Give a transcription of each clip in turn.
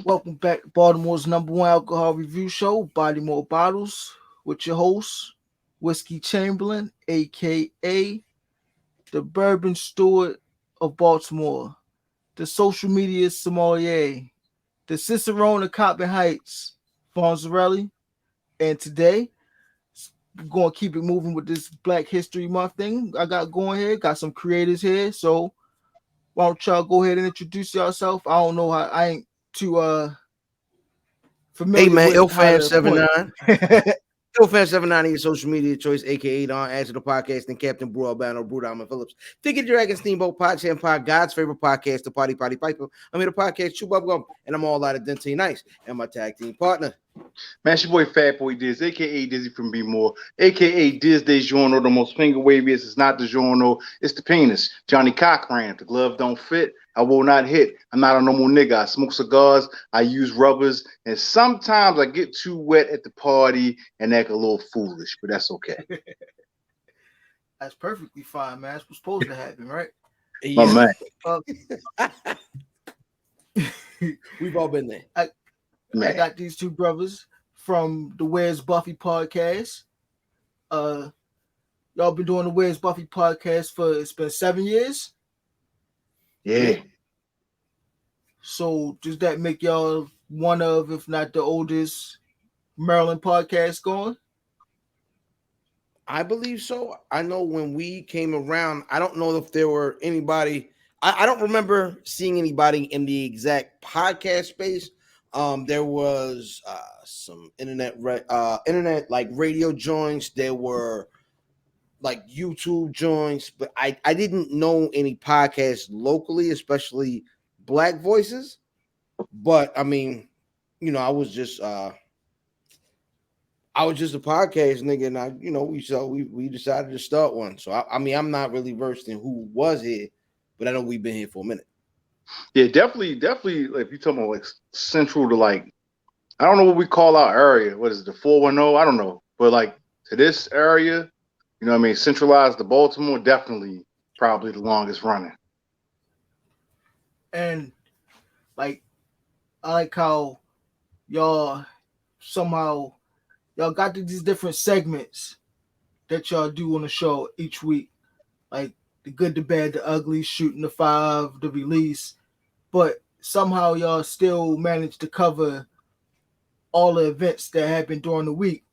Welcome back to Baltimore's #1 alcohol review show, BodyMore Bottles, with your host, Whiskey Chamberlain, aka the Bourbon Steward of Baltimore, the social media sommelier, the Cicerone of Coppin Heights, Fonzarelli, and today we're going to keep it moving with this Black History Month thing I got going here. Got some creators here, so why don't y'all go ahead and introduce yourself? I don't know how I ain't too familiar Hey man, with how to point. Ilfan79. Ilfan79 is your social media choice, aka Don Answer the Podcast and Captain Brew Albano, Brew Diamond Phillips. Figure Dragon Steamboat Pod Champ Pod, God's favorite podcast, the Potty Piper. I'm here to podcast Chew Bubblegum, and I'm all out of Dente Nice. And my tag team partner. Man, it's your boy Fat Boy Dizz, aka Dizzy from BodyMore, aka Dizz de Giorno, the most finger waviest. It's not the Giorno, it's the penis. Johnny Cochran, if the glove don't fit, I will not hit. I'm not a normal nigga. I smoke cigars, I use rubbers, and sometimes I get too wet at the party and act a little foolish, but that's okay. That's perfectly fine, man. That's what's supposed to happen, right? Yeah. My man. We've all been there. I got these two brothers from the Where's Buffy podcast. Y'all been doing the Where's Buffy podcast it's been 7 years. Yeah. So does that make y'all one of, if not the oldest, Maryland podcast going? I believe so. I know when we came around, I don't know if there were anybody. I don't remember seeing anybody in the exact podcast space. There was some internet like radio joints. There were like YouTube joints, but I didn't know any podcasts locally, especially Black voices. But I mean, you know, I was just a podcast nigga, and we decided to start one. So I mean, I'm not really versed in who was here, but I know we've been here for a minute. Yeah, definitely. Like, if you're talking about like central to, like, I don't know what we call our area. What is it, the 410? I don't know, but like to this area, you know what I mean, centralized to Baltimore, definitely probably the longest running. And like, I like how y'all somehow got these different segments that y'all do on the show each week, like the good, the bad, the ugly, shooting the five, the release. But somehow y'all still manage to cover all the events that happen during the week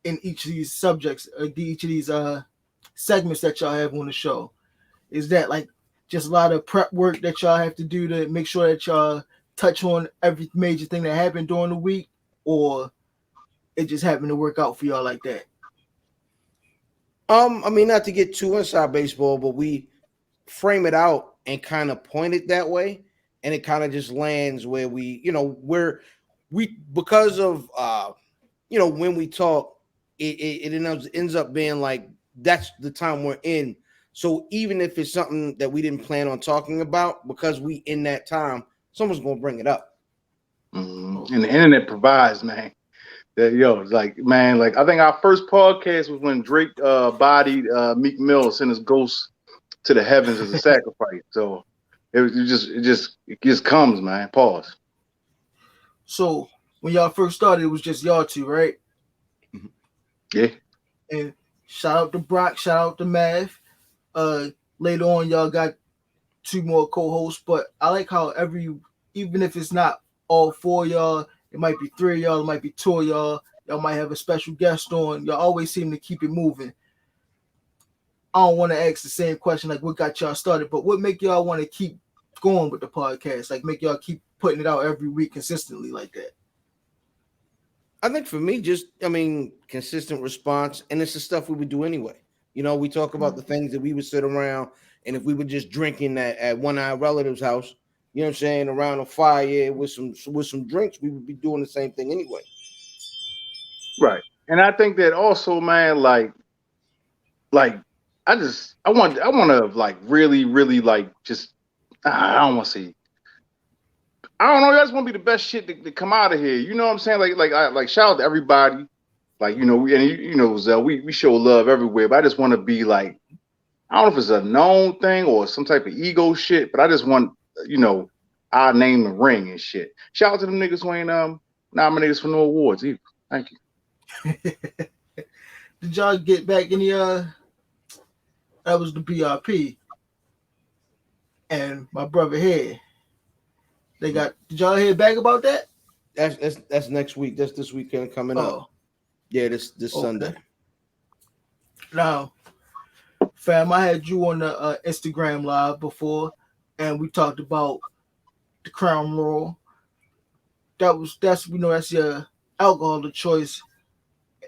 in each of these subjects, each of these segments that y'all have on the show. Is that like just a lot of prep work that y'all have to do to make sure that y'all touch on every major thing that happened during the week, or it just happened to work out for y'all like that? I mean, not to get too inside baseball, but we frame it out and kind of point it that way. And it kind of just lands where we because of when we talk, it ends up being like that's the time we're in. So even if it's something that we didn't plan on talking about, because we in that time, someone's gonna bring it up. Mm-hmm. And the internet provides, man. That like, man, like I think our first podcast was when Drake bodied Meek Mill, sent his ghost to the heavens as a sacrifice. So it just comes, man. Pause. So when y'all first started, it was just y'all two, right? Yeah. And shout out to Brock, shout out to Mav. Later on, y'all got two more co-hosts, but I like how even if it's not all four of y'all, it might be three of y'all, it might be two of y'all. Y'all might have a special guest on. Y'all always seem to keep it moving. I don't want to ask the same question like what got y'all started, but what make y'all want to keep going with the podcast? Like make y'all keep putting it out every week consistently like that? I think for me, consistent response, and it's the stuff we would do anyway. You know, we talk about the things that we would sit around, and if we were just drinking at one of our relatives' house, you know what I'm saying, around a fire with some drinks, we would be doing the same thing anyway. Right. And I think that also, man, like I want to like really, really like just I don't want to say. I don't know. That's gonna be the best shit to come out of here. You know what I'm saying? Like shout out to everybody. Like, you know, Zell, we show love everywhere, but I just want to be like, I don't know if it's a known thing or some type of ego shit, but I just want, I name the ring and shit. Shout out to them niggas who ain't nominated for no awards either. Thank you. Did y'all get back any that was the BRP and my brother here. Did y'all hear back about that? That's next week. That's this weekend coming up. Yeah, this Sunday. Now, fam, I had you on the Instagram live before, and we talked about the CrownRoyal. That's your alcohol of choice.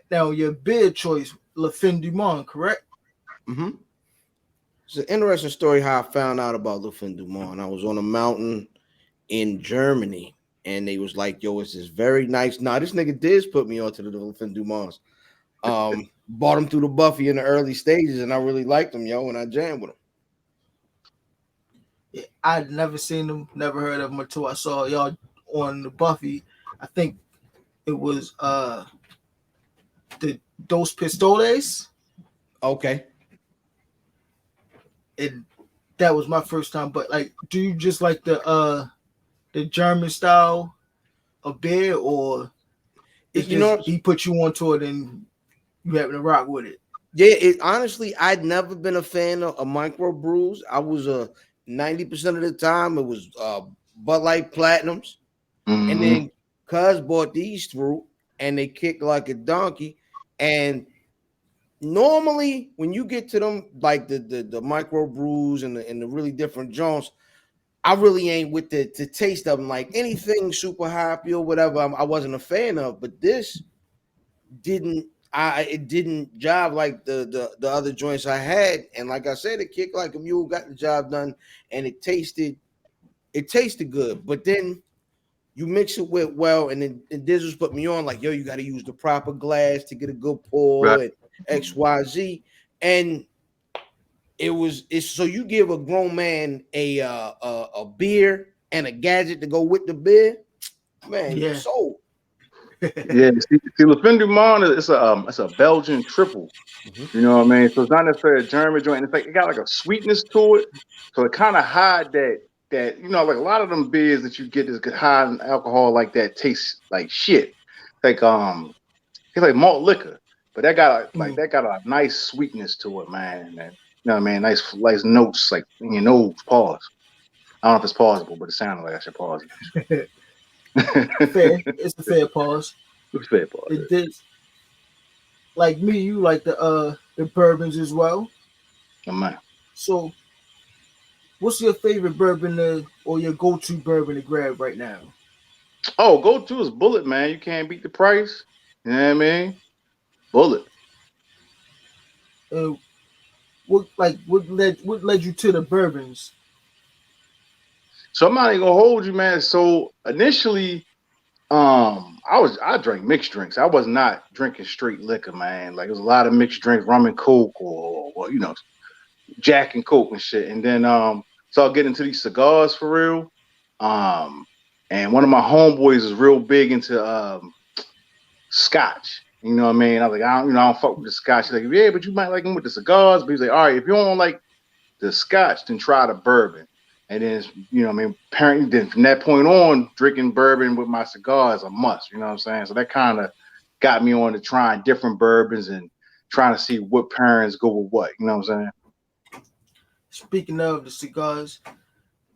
Now your beer choice, Le Fin du Monde, correct? Mm-hmm. It's an interesting story how I found out about Le Fin du Monde. I was on a mountain in Germany, and they was like, "Yo, it's this very nice." Nah, this nigga Dizz put me onto the Le Fin du Monde. Bought him through the Buffy in the early stages, and I really liked him, yo, and I jammed with him. Yeah, I'd never seen them, never heard of them until I saw y'all on the Buffy. I think it was the Dos Pistoles. Okay. And that was my first time. But like, do you just like the German style of beer, or it's he put you onto it and you having to rock with it? Yeah, honestly, I'd never been a fan of micro brews. I was 90% of the time it was Bud Light Platinums, and then Cuz bought these through, and they kicked like a donkey. And normally, when you get to them, like the micro brews and the really different joints, I really ain't with the taste of them. Like anything super happy or whatever, I wasn't a fan of. But this didn't. It didn't jive like the other joints I had, and like I said, it kicked like a mule, got the job done, and it tasted good. But then you mix it with and then Dizzles put me on like, yo, you got to use the proper glass to get a good pour, right, and XYZ, and it's so you give a grown man a beer and a gadget to go with the beer, man, yeah. Sold. Yeah, see, Le Fin du Monde it's a Belgian triple. You know what I mean? So it's not necessarily a German joint. It's like it got like a sweetness to it, so it kind of hide that like a lot of them beers that you get is good high in alcohol like that tastes like shit, like it's like malt liquor, but that got a nice sweetness to it, man. And, you know what I mean? Nice notes like in your nose. Pause. I don't know if it's pausable, but it sounded like I should pause it. Fair. It's a fair pause. It's a fair pause. It did. Like me, you like the bourbons as well. Oh, man. So, what's your favorite bourbon or your go-to bourbon to grab right now? Oh, go-to is Bullet, man. You can't beat the price. You know what I mean? Bullet. What led you to the bourbons? So I'm not even gonna hold you, man. So initially, I drank mixed drinks. I was not drinking straight liquor, man. Like it was a lot of mixed drinks, rum and coke, or Jack and Coke and shit. And then so I'll get into these cigars for real. And one of my homeboys is real big into Scotch. You know what I mean? I was like, I don't fuck with the Scotch. He's like, yeah, but you might like him with the cigars. But he's like, all right, if you don't like the Scotch, then try the bourbon. And then, apparently then from that point on, drinking bourbon with my cigar is a must, you know what I'm saying? So that kind of got me on to trying different bourbons and trying to see what pairings go with what, you know what I'm saying? Speaking of the cigars,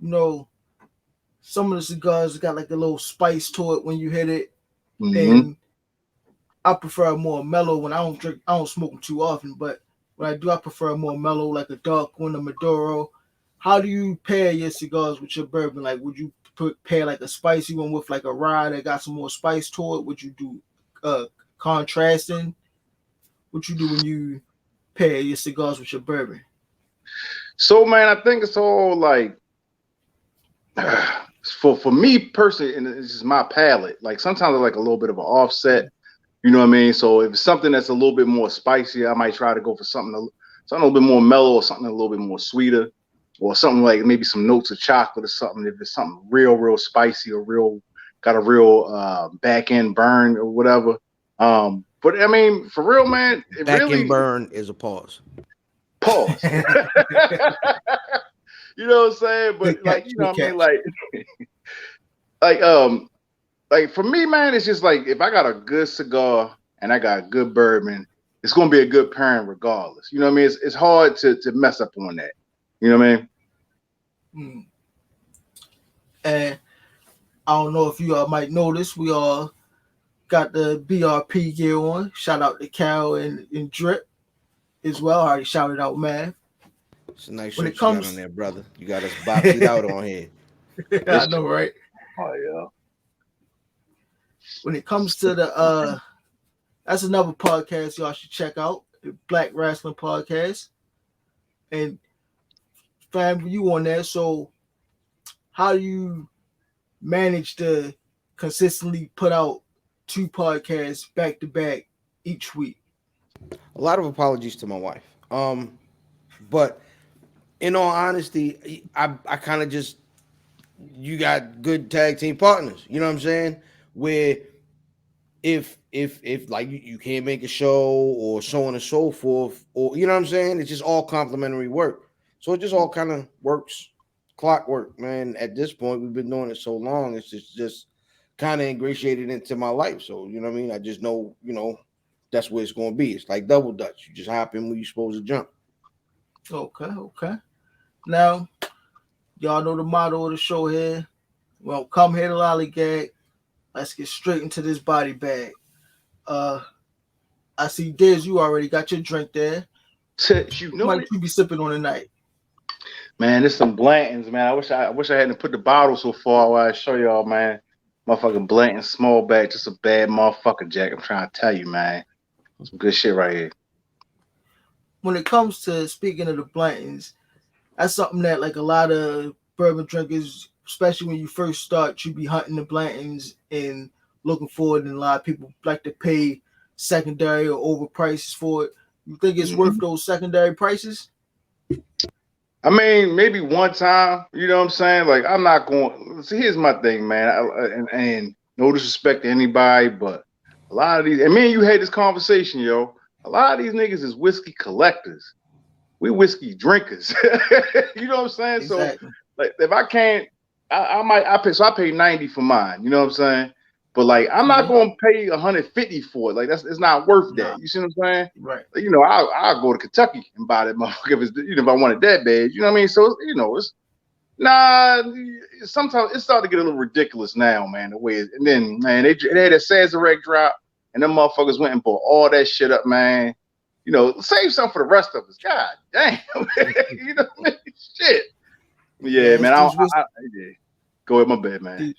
some of the cigars got like a little spice to it when you hit it. Mm-hmm. And I prefer more mellow when I don't smoke them too often, but when I do, I prefer more mellow, like a dark one, a Maduro. How do you pair your cigars with your bourbon? Like, would you pair like a spicy one with like a rye that got some more spice to it? Would you do contrasting? What you do when you pair your cigars with your bourbon? So, man, I think it's all like for me personally, and it's just my palate. Like sometimes I like a little bit of an offset. You know what I mean? So if it's something that's a little bit more spicy, I might try to go for something a little bit more mellow or something a little bit more sweeter. Or something like maybe some notes of chocolate or something. If it's something real spicy or got a real back end burn or whatever. But I mean, for real, man, back end burn is a pause. Pause. You know what I'm saying? But like, I mean, like, like for me, man, it's just like if I got a good cigar and I got good bourbon, it's gonna be a good pairing regardless. You know what I mean? It's hard to mess up on that. You know what I mean? Mm. And I don't know if you all might notice, we all got the BRP gear on. Shout out to Cal and Drip as well. I already shouted out, man. It's a nice When shirt it you got comes, on there, brother. You got us boxed out on here. I know, right? Oh yeah. When it comes to the that's another podcast y'all should check out, the Black Wrestling Podcast. And fam, you on there. So how do you manage to consistently put out 2 podcasts back to back each week? A lot of apologies to my wife. But in all honesty, I kind of just you got good tag team partners. You know what I'm saying? Where if like you can't make a show or so on and so forth, or you know what I'm saying, it's just all complimentary work. So it just all kind of works, clockwork, man. At this point, we've been doing it so long, it's just kind of ingratiated into my life. So you know what I mean. I just know, that's where it's going to be. It's like double dutch. You just hop in when you're supposed to jump. Okay. Now, y'all know the motto of the show here. Well, come here to lollygag. Let's get straight into this body bag. I see Diz, you already got your drink there. You What know might it, you be sipping on tonight? man. There's some Blantons, man. I wish I hadn't put the bottle so far while I show y'all, man. Motherfucking Blanton small bag, just a bad motherfucker, Jack. I'm trying to tell you, man. Some good shit right here. When it comes to speaking of the Blantons, that's something that like a lot of bourbon drinkers, especially when you first start, you be hunting the Blantons and looking for it, and a lot of people like to pay secondary or over prices for it. You think it's worth those secondary prices? I mean, maybe one time, you know what I'm saying? Like, I'm not going. See, here's my thing, man. And no disrespect to anybody, but a lot of these, and me and you had this conversation, yo. A lot of these niggas is whiskey collectors. We whiskey drinkers. You know what I'm saying? Exactly. So, like, if I can't, I pay 90 for mine. You know what I'm saying? But like, I'm not going to pay 150 for it. Like, it's not worth that. You see what I'm saying? Right. Like, I'll go to Kentucky and buy that motherfucker if it's, if I want it that bad. You know what I mean? So it's nah. Sometimes it's starting to get a little ridiculous now, man. The way and then man, they had a Sazerac drop, and them motherfuckers went and bought all that shit up, man. Save some for the rest of us. God damn. You know what I mean? Shit. Yeah, man. Yeah. Go ahead, my bad, man.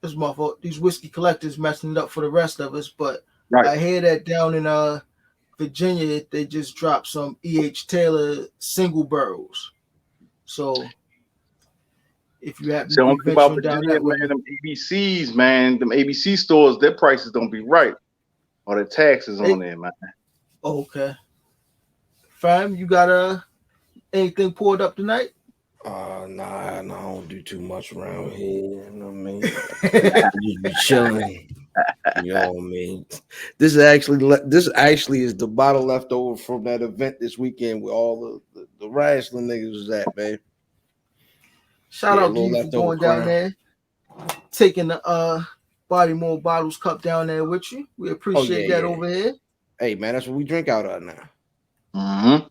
This my fault. These whiskey collectors messing it up for the rest of us, but right. I hear that down in Virginia, they just dropped some E.H. Taylor single barrels. So if you happen to be venturing down that way, them ABCs, man, them ABC stores, their prices don't be right, or the taxes on there, man. Okay. Fam, you got anything poured up tonight? Nah, I don't do too much around here. You know what I mean? Just be chilling. You know what I mean? This actually is the bottle left over from that event this weekend where all the wrestling niggas was at, man. Shout out to you for going down there, taking the BodyMore bottles cup down there with you. We appreciate that over here. Hey, man, that's what we drink out of now. Mm-hmm.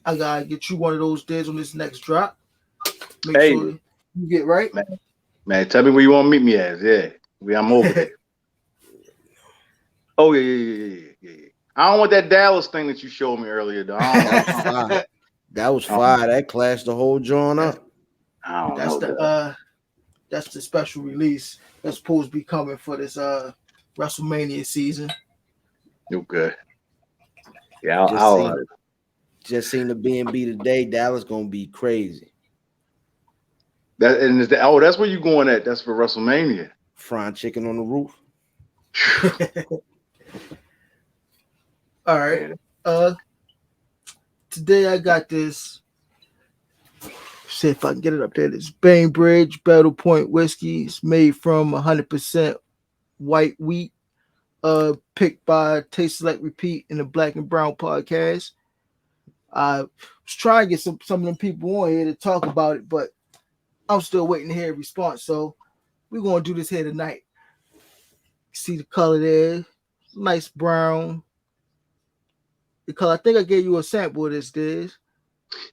I gotta get you one of those days on this next drop. Make sure you get right. Man, tell me where you want to meet me at. Yeah, I'm over there. Oh, yeah. I don't want that Dallas thing that you showed me earlier, though. That was fire. That clashed the whole joint up. That's the special release that's supposed to be coming for this WrestleMania season. You're good. Yeah, just seen the B&B today. Dallas gonna be crazy. That's where you going at. That's for WrestleMania. Frying chicken on the roof. All right. Today I got this. See if I can get it up there. This Bainbrigde Battle Point whiskey. It's made from 100% white wheat. Picked by Taste Select Repeat in the Black and Brown podcast. I was trying to get some of them people on here to talk about it, but I'm still waiting to hear a response. So we're gonna do this here tonight. See the color there, nice brown. The color. I think I gave you a sample of this, Diz.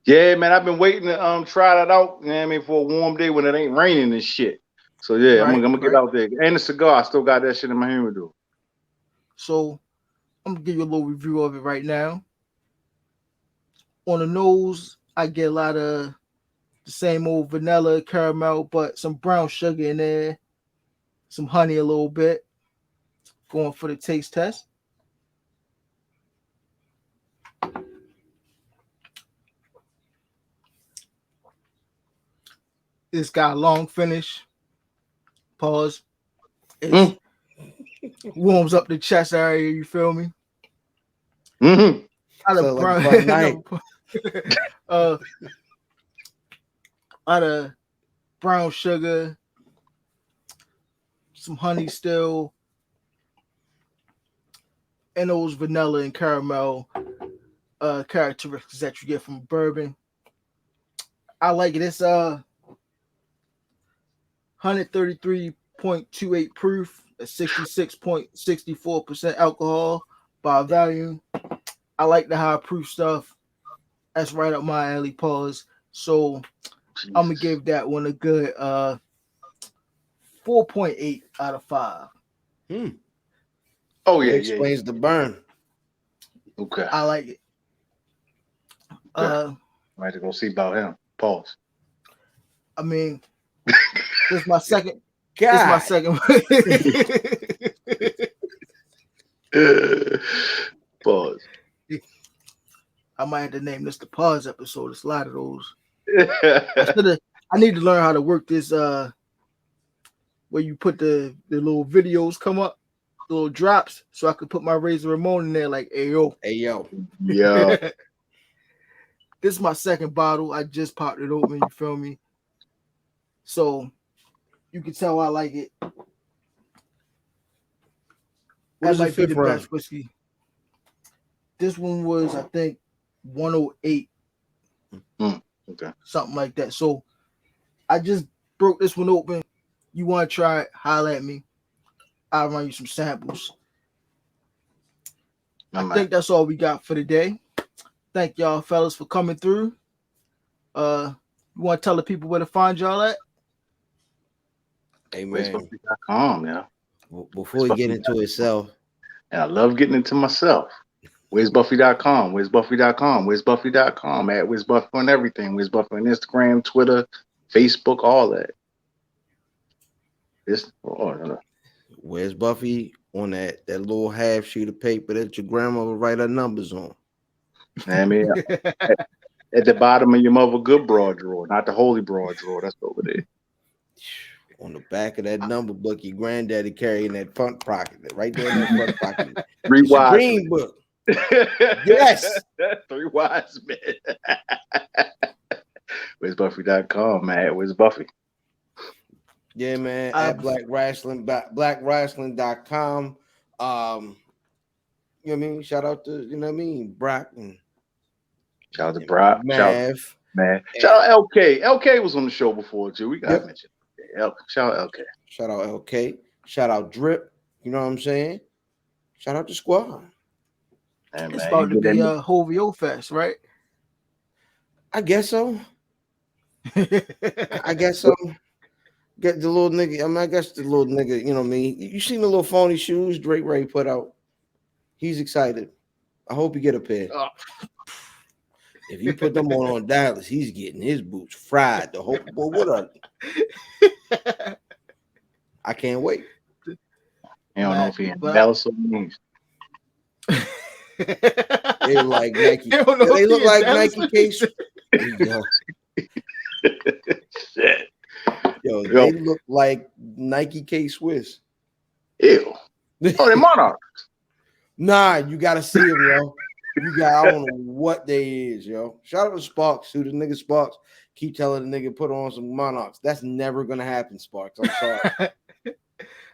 Yeah, man, I've been waiting to try that out. You know what I mean, for a warm day when it ain't raining and shit. So yeah, I'm gonna get out there. And the cigar, I still got that shit in my humidor. So I'm gonna give you a little review of it right now. On the nose, I get a lot of the same old vanilla, caramel, but some brown sugar in there, some honey a little bit. Going for the taste test. It's got a long finish. Pause. It warms up the chest area. You feel me? Mm-hmm. Out of brown, out of brown sugar, some honey still, and those vanilla and caramel characteristics that you get from bourbon. I like it. It's 133.28 proof, at 66.64% alcohol by volume. I like the high proof stuff. That's right up my alley, pause. So I'm gonna give that one a good 4.8 out of 5. Oh yeah, it explains the burn. Okay, I like it. I have to go see about him. Pause. I mean, this is my second. God. This is my second. Pause. I might have to name this the pause episode. It's a lot of those. I need to learn how to work this. Where you put the little videos come up, the little drops, so I could put my Razor Ramon in there. Like, hey yo. Yeah. This is my second bottle. I just popped it open. You feel me? So you can tell I like it. That might be the best whiskey. This one was, I think, 108. Okay. Something like that. So I just broke this one open. You want to try it? Holler at me. I'll run you some samples. I think that's all we got for today. Thank y'all fellas for coming through. You want to tell the people where to find y'all at? Amen. Yeah. Before we get into itself. And I love getting into myself. Where's Buffy.com? Where's Buffy.com? Where's Buffy.com? At Where's Buffy on everything. Where's Buffy on Instagram, Twitter, Facebook, all that. Where's Buffy on that little half sheet of paper that your grandma would write her numbers on? I mean, at the bottom of your mother good broad drawer, not the holy broad drawer. That's over there. On the back of that number book, your granddaddy carrying that front pocket, right there in that front pocket. Three wise green book. Yes. 3 wise men. Where's Buffy.com, man? Where's Buffy? Yeah, man. At Black Wrestling, blackwrestling.com. You know what I mean? Shout out to, you know what I mean, Brock and shout out to Brock. Mav. Man. Shout out LK. LK was on the show before too. We gotta mention. Shout out LK. Shout out LK. Shout out Drip. You know what I'm saying? Shout out the squad. And it's about to be Hovio Fest, right? I guess so. I guess so. Get the little nigga. I mean, I guess the little nigga, you know what I mean? You seen the little phony shoes Drake Ray put out? He's excited. I hope he get a pair. Oh. If you put them on Dallas, he's getting his boots fried. The whole boy, what are they? I can't wait. You don't know if he in Dallas or East. They like Nike. They look like Nike case. Shit. Yo, they look like Nike K Swiss. Ew. Oh, they're Monarchs. Nah, you gotta see them, yo. I don't know what they is, yo. Shout out to Sparks, who the nigga Sparks keep telling the nigga put on some Monarchs. That's never gonna happen, Sparks. I'm sorry.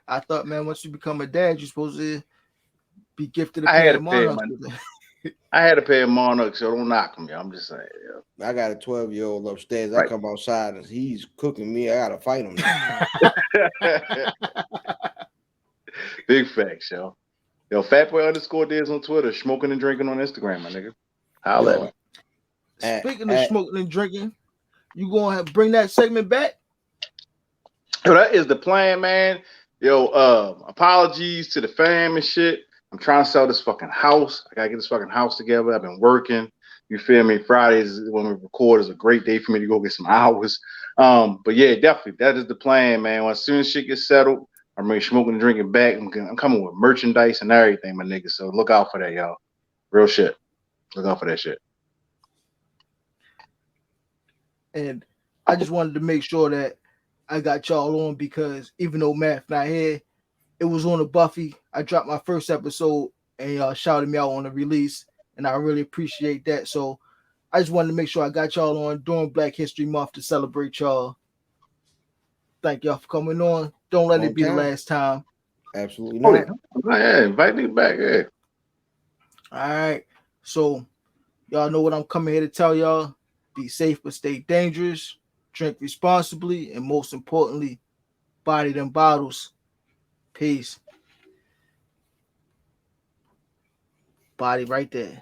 I thought, man, once you become a dad, you're supposed to be gifted a pair of Monarchs. I had a pair of Monarchs, so don't knock them, yo. I'm just saying, yo. I got a 12-year-old upstairs. I Right. come outside and he's cooking me. I gotta fight him. Big facts, yo. Yo, Fatboy_Dizz on Twitter, smoking and drinking on Instagram, my nigga. Holla at me. Speaking of smoking and drinking, you gonna bring that segment back? Yo, that is the plan, man. Yo, apologies to the fam and shit. I'm trying to sell this fucking house. I gotta get this fucking house together. I've been working. You feel me? Fridays when we record is a great day for me to go get some hours. But yeah, definitely that is the plan, man. As soon as shit gets settled, I'm really smoking and drinking back. I'm coming with merchandise and everything, my nigga. So look out for that, y'all. Real shit. Look out for that shit. And I just wanted to make sure that I got y'all on because even though Matt not here, it was on a Buffy. I dropped my first episode and y'all shouted me out on the release, and I really appreciate that. So I just wanted to make sure I got y'all on during Black History Month to celebrate y'all. Thank y'all for coming on. Don't let it be the last time. Absolutely not. Yeah, invite me back. Yeah. All right. So y'all know what I'm coming here to tell y'all. Be safe but stay dangerous. Drink responsibly. And most importantly, body them bottles. Peace. Body right there.